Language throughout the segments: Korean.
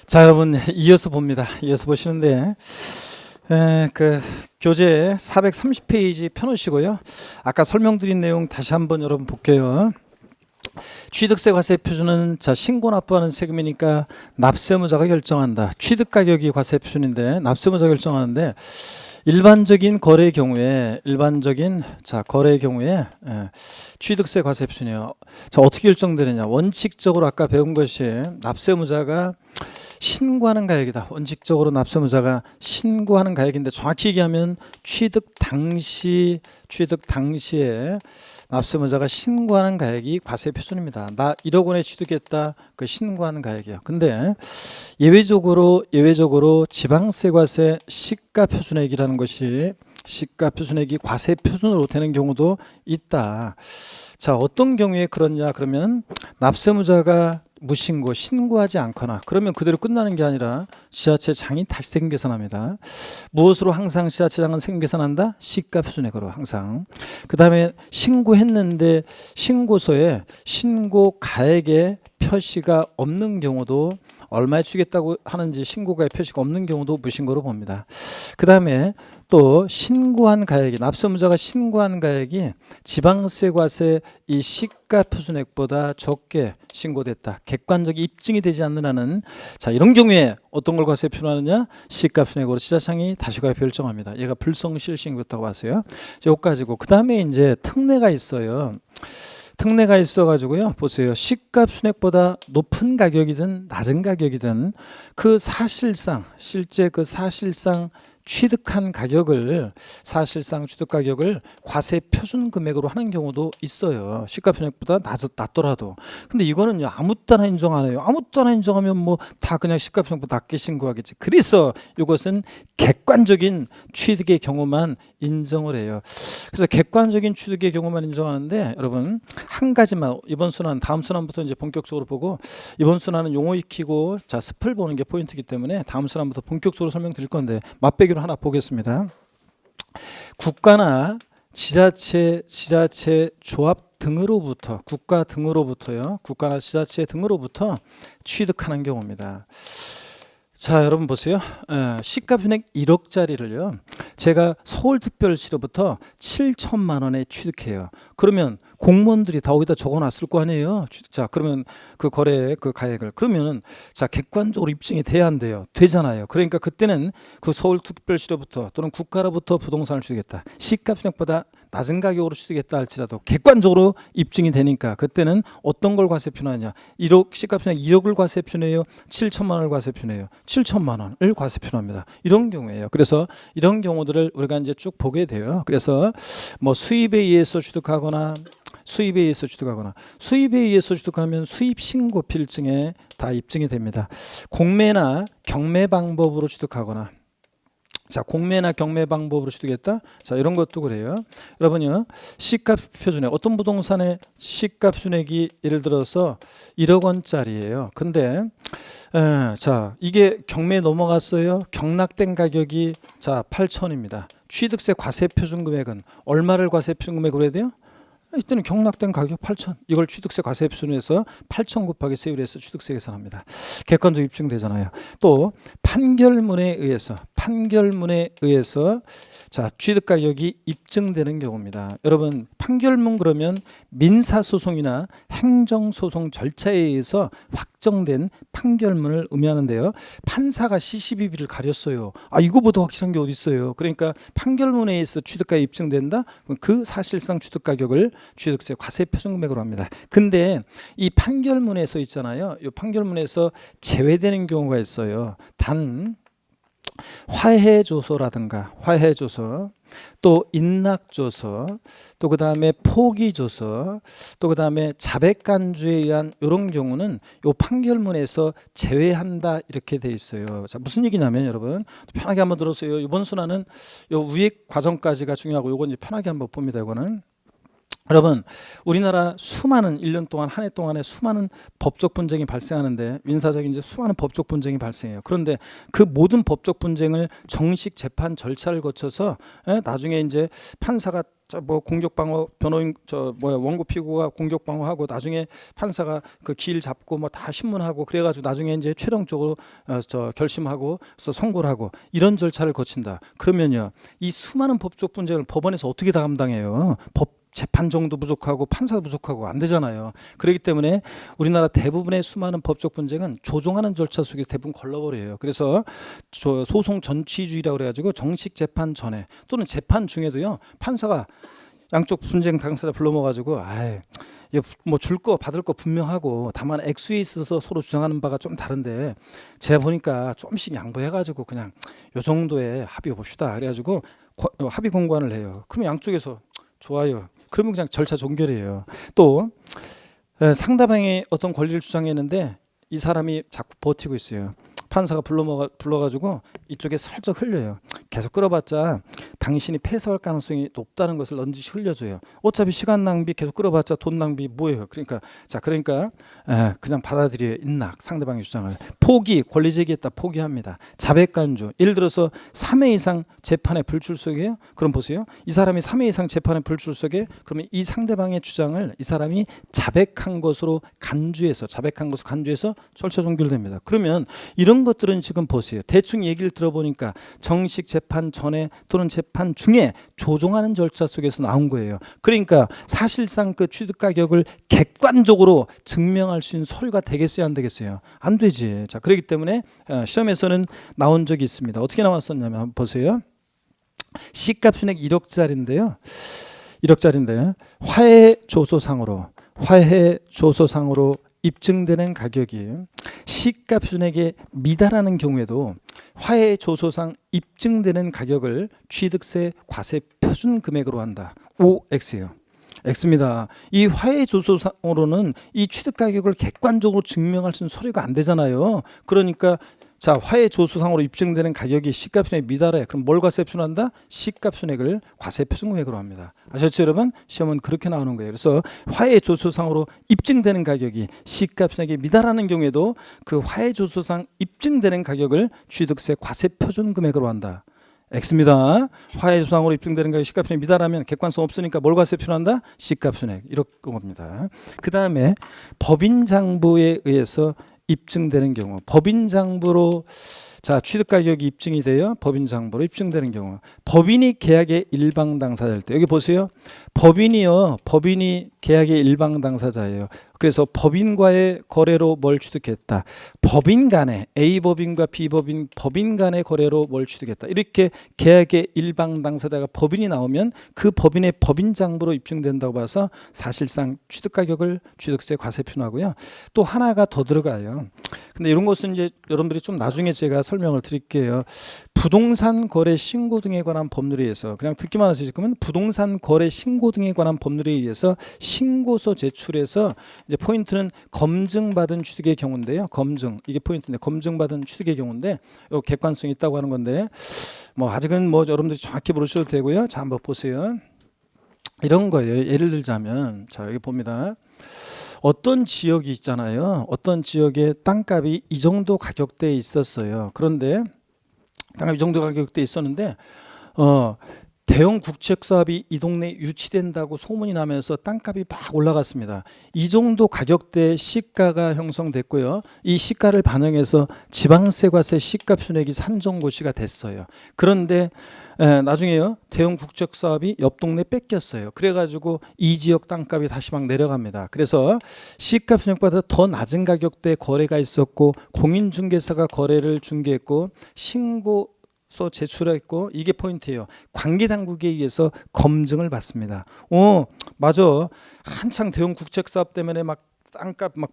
자, 여러분 이어서 봅니다. 이어서 보시는데 그 교재 430페이지 펴놓으시고요. 아까 설명드린 내용 다시 한번 여러분 볼게요. 취득세 과세 표준은 자 신고 납부하는 세금이니까 납세무자가 결정한다. 취득 가격이 과세 표준인데 납세무자가 결정하는데 일반적인 거래 경우에 거래 경우에 취득세 과세 표준이요. 자, 어떻게 결정되느냐? 원칙적으로 아까 배운 것이 납세무자가 신고하는 가액이다. 원칙적으로 납세무자가 신고하는 가액인데 정확히 얘기하면 취득 당시에 납세무자가 신고하는 가액이 과세 표준입니다. 나 1억 원에 취득했다. 그 신고하는 가액이요. 근데 예외적으로 지방세 과세 시가 표준액이라는 것이 시가 표준액이 과세 표준으로 되는 경우도 있다. 자, 어떤 경우에 그러냐? 그러면 납세무자가 무신고, 신고하지 않거나 그러면 그대로 끝나는 게 아니라 지자체장이 다시 세금 계산합니다. 무엇으로 항상 지자체장은 세금 계산한다? 시가 표준액으로 항상. 그 다음에 신고했는데 신고서에 신고 가액의 표시가 없는 경우도 얼마에 주겠다고 하는지 신고가의 표시가 없는 경우도 무신고로 봅니다. 그 다음에 또 신고한 가액이 납세무자가 신고한 가액이 지방세 과세 이 시가 표준액보다 적게 신고됐다. 객관적 입증이 되지 않는 한은 자 이런 경우에 어떤 걸 과세 표준하느냐? 시가 표준액으로 지자체장이 다시 과세 결정합니다. 얘가 불성실신고였다고 하세요. 여기까지고 그 다음에 이제 특례가 있어요. 특례가 있어가지고요. 보세요. 시가 표준액보다 높은 가격이든 낮은 가격이든 그 사실상 취득한 가격을 취득 가격을 과세 표준 금액으로 하는 경우도 있어요. 시가 표준액보다 낮더라도. 근데 이거는요 아무 때나 인정 안 해요. 아무 때나 인정하면 뭐 다 그냥 시가 표준액보다 낮게 신고하겠지. 그래서 이것은 객관적인 취득의 경우만 인정을 해요. 그래서 객관적인 취득의 경우만 인정하는데 여러분 한 가지만 이번 순환 다음 순환부터 이제 본격적으로 보고 이번 순환은 용어 익히고 자 스플 보는 게 포인트이기 때문에 다음 순환부터 본격적으로 설명드릴 건데 맛배기로 하나 보겠습니다. 국가나 지자체 조합 등으로부터 국가나 지자체 등으로부터 취득하는 경우입니다. 자, 여러분 보세요. 시가 표준액 1억짜리를요. 제가 서울특별시로부터 7천만 원에 취득해요. 그러면 공무원들이 다 어디다 적어놨을 거 아니에요. 자, 그러면 그 거래 그 가액을 그러면 자 객관적으로 입증이 돼야 안 돼요. 되잖아요. 그러니까 그때는 그 서울특별시로부터 또는 국가로부터 부동산을 취득했다. 시가 표준액보다 낮은 가격으로 취득했다 할지라도 객관적으로 입증이 되니까 그때는 어떤 걸 과세 표준하냐? 1억 시가 표준액 1억을 과세 표준해요. 7천만 원을 과세 표준해요. 7천만 원을 과세 표준합니다. 이런 경우예요. 그래서 이런 경우들을 우리가 이제 쭉 보게 돼요. 그래서 뭐 수입에 의해서 취득하거나 수입에 의해서 취득하면 수입 신고 필증에 다 입증이 됩니다. 공매나 경매 방법으로 취득하거나 자, 공매나 경매 방법으로 취득했다. 자, 이런 것도 그래요. 여러분요, 시가 표준액 어떤 부동산의 시가 표준액이 예를 들어서 1억 원짜리예요. 근데 자, 이게 경매에 넘어갔어요. 경락된 가격이 자 8천입니다. 취득세 과세 표준 금액은 얼마를 과세 표준 금액으로 해야 돼요? 이때는 경락된 가격 8천. 이걸 취득세 과세 표준에서 8천 곱하기 세율에 해서 취득세 계산합니다. 객관적 입증되잖아요. 또 판결문에 의해서 자 취득 가격이 입증되는 경우입니다. 여러분 판결문 그러면 민사소송이나 행정소송 절차에 의해서 확정된 판결문을 의미하는데요. 판사가 CCBB를 가렸어요. 아 이거보다 확실한 게 어디 있어요. 그러니까 판결문에 의해서 취득가액이 입증된다. 그 사실상 취득 가격을 취득세 과세 표준금액으로 합니다. 근데 이 판결문에서 있잖아요. 이 판결문에서 제외되는 경우가 있어요. 단 화해조서라든가 또 인락조서 또 그 다음에 포기조서 또 그 다음에 자백간주에 의한 이런 경우는 요 판결문에서 제외한다 이렇게 돼 있어요. 자 무슨 얘기냐면 여러분 편하게 한번 들어보세요. 이번 순환은 요 위에 과정까지가 중요하고 요건 이제 편하게 한번 봅니다. 이거는 여러분 우리나라 수많은 1년 동안 한 해 동안에 수많은 법적 분쟁이 발생하는데 민사적인 이제 수많은 법적 분쟁이 발생해요. 그런데 그 모든 법적 분쟁을 정식 재판 절차를 거쳐서 나중에 이제 판사가 뭐 공격방어 변호인 원고 피고가 공격방어하고 나중에 판사가 그 길 잡고 뭐 다 신문하고 그래가지고 나중에 이제 최종적으로 결심하고 선고를 하고 이런 절차를 거친다. 그러면요 이 수많은 법적 분쟁을 법원에서 어떻게 다 감당해요? 재판 정도 부족하고 판사도 부족하고 안 되잖아요. 그렇기 때문에 우리나라 대부분의 수많은 법적 분쟁은 조정하는 절차 속에 대부분 걸러버려요. 그래서 소송 전취주의라고 그래가지고 정식 재판 전에 또는 재판 중에도요 판사가 양쪽 분쟁 당사자 불러 모아가지고 뭐 줄 거 받을 거 분명하고 다만 액수에 있어서 서로 주장하는 바가 좀 다른데 제가 보니까 조금씩 양보해가지고 그냥 요 정도의 합의 봅시다. 그래가지고 합의 공관을 해요. 그러면 양쪽에서 좋아요. 그러면 그냥 절차 종결이에요. 또 상대방이 어떤 권리를 주장했는데 이 사람이 자꾸 버티고 있어요. 판사가 불러가지고 이쪽에 살짝 흘려요. 계속 끌어봤자 당신이 패소할 가능성이 높다는 것을 넌지시 흘려줘요. 어차피 시간 낭비 계속 끌어봤자 돈 낭비 뭐예요. 그러니까 그냥 받아들여요. 인낙 상대방의 주장을. 포기, 권리 제기했다 포기합니다. 자백간주. 예를 들어서 3회 이상 재판에 불출석이에요. 그럼 보세요. 이 사람이 3회 이상 재판에 불출석에 그러면 이 상대방의 주장을 이 사람이 자백한 것으로 간주해서 절차 종결됩니다. 그러면 이런 것들은 지금 보세요. 대충 얘기를 들어보니까 정식 재판 전에 또는 재판 중에 조정하는 절차 속에서 나온 거예요. 그러니까 사실상 그 취득 가격을 객관적으로 증명할 수 있는 서류가 되겠어요, 안 되겠어요? 안 되지. 자, 그렇기 때문에 시험에서는 나온 적이 있습니다. 어떻게 나왔었냐면 한번 보세요. 시가 순액 1억짜리인데요. 화해 조소상으로 입증되는 가격이 시가 순액에 미달하는 경우에도 화해 조소상 입증되는 가격을 취득세 과세 표준 금액으로 한다. OX예요. X입니다. 이 화해 조소상으로는 이 취득 가격을 객관적으로 증명할 수 있는 서류가 안 되잖아요. 그러니까 자, 화해 조소상으로 입증되는 가격이 시가 순액 미달해. 그럼 뭘 과세 표준한다? 시가 순액을 과세 표준 금액으로 합니다. 아셨죠, 여러분? 시험은 그렇게 나오는 거예요. 그래서 화해 조소상으로 입증되는 가격이 시가 순액에 미달하는 경우에도 그 화해 조소상 입증되는 가격을 취득세 과세 표준 금액으로 한다. X입니다. 화해 조소상으로 입증되는 가격이 시가 순액 미달하면 객관성 없으니까 뭘 과세 표준한다? 시가 순액. 이렇게 겁니다. 그 다음에 법인 장부에 의해서 입증되는 경우, 법인 장부로 취득 가격이 입증이 돼요. 법인 장부로 입증되는 경우, 법인이 계약의 일방 당사자일 때, 여기 보세요. 법인이 계약의 일방 당사자예요. 그래서 법인과의 거래로 뭘 취득했다. 법인 간에 A 법인과 B 법인 간의 거래로 뭘 취득했다. 이렇게 계약의 일방 당사자가 법인이 나오면 그 법인의 법인 장부로 입증된다고 봐서 사실상 취득 가격을 취득세 과세 표준하고요. 또 하나가 더 들어가요. 근데 이런 것은 이제 여러분들이 좀 나중에 제가 설명을 드릴게요. 부동산 거래 신고 등에 관한 법률에 의해서, 그냥 듣기만 하실 거면 부동산 거래 신고 등에 관한 법률에 의해서 신고서 제출해서 이제 포인트는 검증받은 취득의 경우인데요. 이게 포인트인데 검증받은 취득의 경우인데 요 객관성이 있다고 하는 건데 뭐 아직은 뭐 여러분들이 정확히 모르셔도 되고요. 자, 한번 보세요. 이런 거예요. 예를 들자면 자, 여기 봅니다. 어떤 지역이 있잖아요. 어떤 지역에 땅값이 이 정도 가격대에 있었어요. 그런데 땅값이 이 정도 가격대에 있었는데 대형 국책 사업이 이 동네에 유치된다고 소문이 나면서 땅값이 막 올라갔습니다. 이 정도 가격대의 시가가 형성됐고요. 이 시가를 반영해서 지방세과세 시가 순액이 산정고시가 됐어요. 그런데 나중에요, 대형 국책 사업이 옆 동네 뺏겼어요. 그래가지고 이 지역 땅값이 다시 막 내려갑니다. 그래서 시가 순액보다 더 낮은 가격대 거래가 있었고 공인중개사가 거래를 중개했고 신고서 제출했고, 이게 포인트예요. 관계당국에 의해서 검증을 받습니다. 맞아. 한창 대형 국책 사업 때문에 막 땅값 막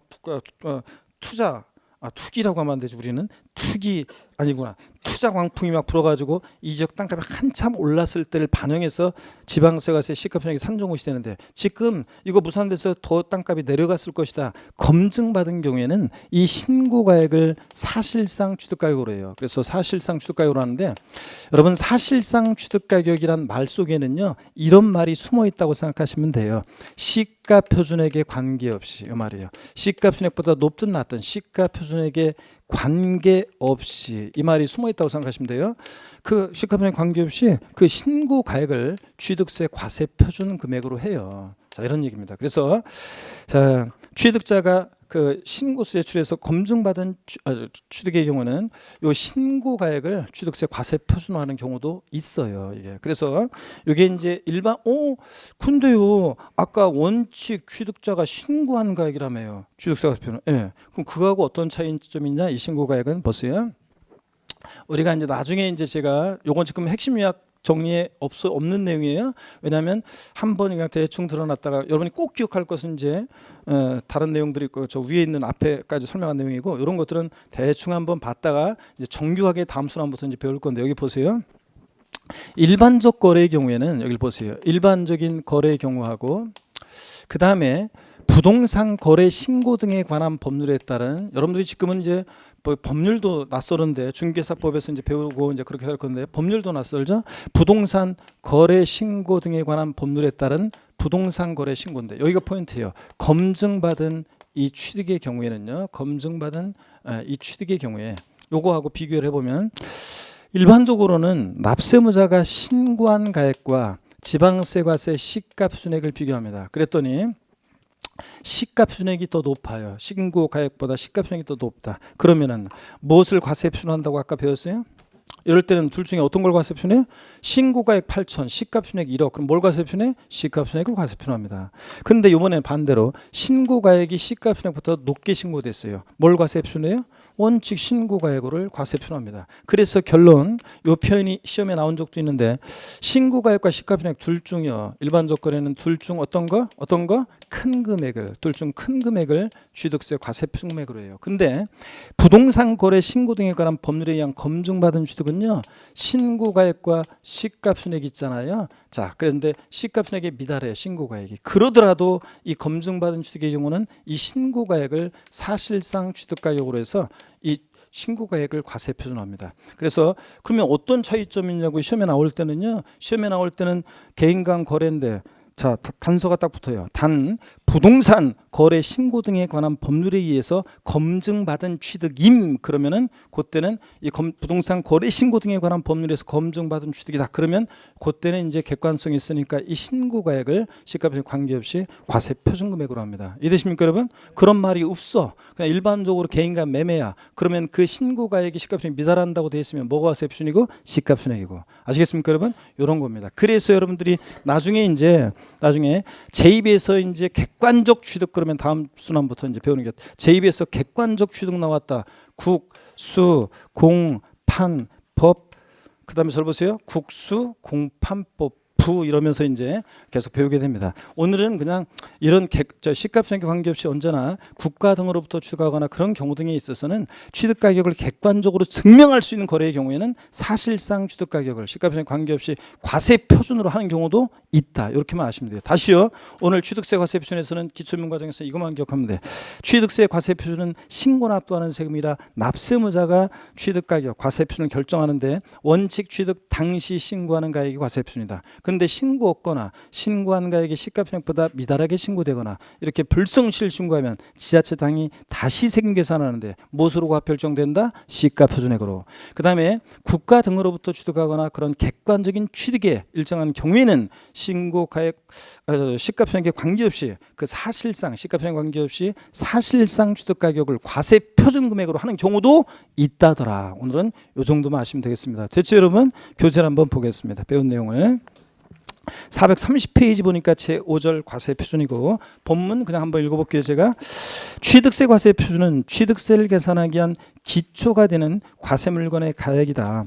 투기라고 하면 안 되지. 우리는 투기 아니구나. 투자 광풍이 막 불어가지고 이 지역 땅값이 한참 올랐을 때를 반영해서 지방세과세 시가편액이 산정고시 되는데, 지금 이거 무산돼서 더 땅값이 내려갔을 것이다 검증받은 경우에는 이 신고가액을 사실상 취득가격으로 해요. 그래서 사실상 취득가격으로 하는데, 여러분 사실상 취득가격이란 말 속에는요 이런 말이 숨어 있다고 생각하시면 돼요. 시가 표준액에 관계없이, 이 말이에요. 시가 표준액보다 높든 낮든 시가 표준액에 관계없이, 이 말이 숨어 있다고 생각하시면 돼요. 그 시가편액 관계없이 그 신고 가액을 취득세 과세 표준 금액으로 해요. 자, 이런 얘기입니다. 그래서 자, 취득자가 그 신고세 제출해서 검증받은 취득의 경우는 요 신고 가액을 취득세 과세 표준화하는 경우도 있어요. 이게 그래서 이게 이제 일반 근데요 아까 원칙 취득자가 신고한 가액이라며요. 취득세 과세 표준. 예. 그럼 그거하고 어떤 차이점이 있냐? 이 신고 가액은 보세요. 우리가 이제 나중에 이제 제가 요건 지금 핵심 요약 정리에 없는 내용이에요. 왜냐하면 한번 그냥 대충 드러났다가 여러분이 꼭 기억할 것은 이제 다른 내용들이 있고 저 위에 있는 앞에까지 설명한 내용이고 이런 것들은 대충 한번 봤다가 이제 정교하게 다음 순환부터 이제 배울 건데 여기 보세요. 일반적 거래의 경우에는 여기 보세요. 일반적인 거래의 경우하고 그 다음에 부동산 거래 신고 등에 관한 법률에 따른 여러분들이 지금은 이제 뭐 법률도 낯설은데 중개사법에서 이제 배우고 이제 그렇게 할 건데 법률도 낯설죠. 부동산 거래 신고 등에 관한 법률에 따른 부동산 거래 신고인데 여기가 포인트예요. 검증받은 이 취득의 경우에는요. 검증받은 이 취득의 경우에 요거하고 비교를 해보면 일반적으로는 납세무자가 신고한 가액과 지방세 과세 시가 순액을 비교합니다. 그랬더니 시가 순액이 더 높아요. 신고 가액보다 시가 순액이 더 높다. 그러면은 무엇을 과세 표준한다고 아까 배웠어요? 이럴 때는 둘 중에 어떤 걸 과세 표준해요? 신고 가액 8천, 시가 순액 1억. 그럼 뭘 과세 표준해? 시가 순액을 과세 표준합니다. 근데 이번엔 반대로 신고 가액이 시가 순액보다 높게 신고됐어요. 뭘 과세 표준해요? 원칙 신고 가액을 과세 표준합니다. 그래서 결론, 이 표현이 시험에 나온 적도 있는데 신고 가액과 시가 순액 둘 중이요. 일반적 거래는 둘 중 어떤 거? 큰 금액을, 둘 중 큰 금액을 취득세 과세 표준 금액으로 해요. 근데 부동산 거래 신고 등에 관한 법률에 의한 검증받은 취득은요. 신고 가액과 시가 순액이 있잖아요. 자, 그런데 시가 순액에 미달해요. 신고 가액이. 그러더라도 이 검증받은 취득의 경우는 이 신고 가액을 사실상 취득 가격으로 해서 이 신고 가액을 과세 표준합니다. 그래서 그러면 어떤 차이점이 있냐고 시험에 나올 때는요. 시험에 나올 때는 개인 간 거래인데 자, 단서가 딱 붙어요. 단 부동산 거래 신고 등에 관한 법률에 의해서 검증받은 취득임 그러면은 그때는 이 부동산 거래 신고 등에 관한 법률에서 검증받은 취득이다. 그러면 그때는 이제 객관성이 있으니까 이 신고 가액을 시가편에 관계없이 과세 표준 금액으로 합니다. 이해되십니까, 여러분? 그런 말이 없어. 그냥 일반적으로 개인 간 매매야. 그러면 그 신고 가액이 시가편에 미달한다고 돼 있으면 뭐가 과세 표준이고 시가편액이고. 아시겠습니까, 여러분? 이런 겁니다. 그래서 여러분들이 나중에 제2에서 이제 객관적 취득 그러면 다음 순환부터 이제 배우는 게 제2에서 객관적 취득 나왔다. 국, 수, 공, 판, 법. 그다음에 절 보세요. 국수, 공판법, 부 이러면서 이제 계속 배우게 됩니다. 오늘은 그냥 이런 시가편액에 관계없이 언제나 국가 등으로부터 취득하거나 그런 경우 등에 있어서는 취득 가격을 객관적으로 증명할 수 있는 거래의 경우에는 사실상 취득 가격을 시가편액에 관계없이 과세 표준으로 하는 경우도 있다. 이렇게만 아시면 돼요. 다시요. 오늘 취득세 과세 표준에서는 기초면 과정에서 이것만 기억하면 돼. 취득세 과세 표준은 신고 납부하는 세금이라 납세무자가 취득 가격 과세 표준을 결정하는데 원칙 취득 당시 신고하는 가액이 과세 표준이다. 근데 신고 없거나 신고한 가액이 시가편액보다 미달하게 신고되거나 이렇게 불성실 신고하면 지자체당이 다시 세금 계산하는데 무엇으로 과표결정된다? 시가표준액으로. 그 다음에 국가 등으로부터 취득하거나 그런 객관적인 취득에 일정한 경우에는 신고 가액 시가편액에 관계없이 그 사실상 시가편액 관계없이 사실상 취득 가격을 과세 표준 금액으로 하는 경우도 있다더라. 오늘은 이 정도만 아시면 되겠습니다. 됐죠, 여러분? 교재를 한번 보겠습니다. 배운 내용을. 430페이지 보니까 제5절 과세 표준이고 본문 그냥 한번 읽어볼게요. 제가 취득세 과세 표준은 취득세를 계산하기 위한 기초가 되는 과세 물건의 가액이다.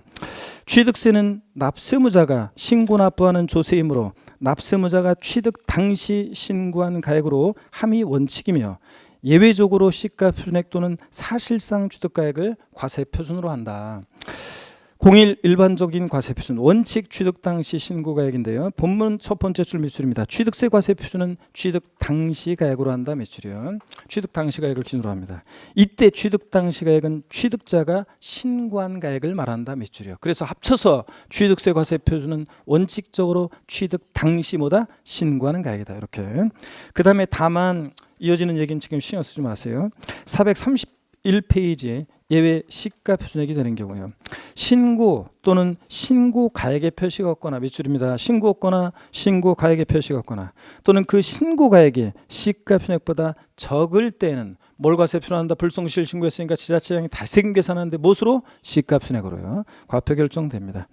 취득세는 납세무자가 신고 납부하는 조세이므로 납세무자가 취득 당시 신고한 가액으로 함이 원칙이며 예외적으로 시가표준액 또는 사실상 취득가액을 과세 표준으로 한다. 01 일반적인 과세 표준 원칙 취득 당시 신고 가액인데요. 본문 첫 번째 줄 매출입니다. 취득세 과세 표준은 취득 당시 가액으로 한다. 매출이요. 취득 당시 가액을 기준으로 합니다. 이때 취득 당시 가액은 취득자가 신고한 가액을 말한다. 매출이요. 그래서 합쳐서 취득세 과세 표준은 원칙적으로 취득 당시보다 신고하는 가액이다. 이렇게. 그 다음에 다만 이어지는 얘기는 지금 신경 쓰지 마세요. 1페이지 예외 시가 표준액이 되는 경우요. 신고 또는 신고 가액의 표시가 없거나 밑줄입니다. 신고 없거나 신고 가액의 표시가 없거나 또는 그 신고 가액이 시가 표준액보다 적을 때에는 뭘 과세 필요한다. 불성실 신고했으니까 지자체장이 다세금 계산하는데 무엇으로? 시가 표준액으로요. 과표 결정됩니다.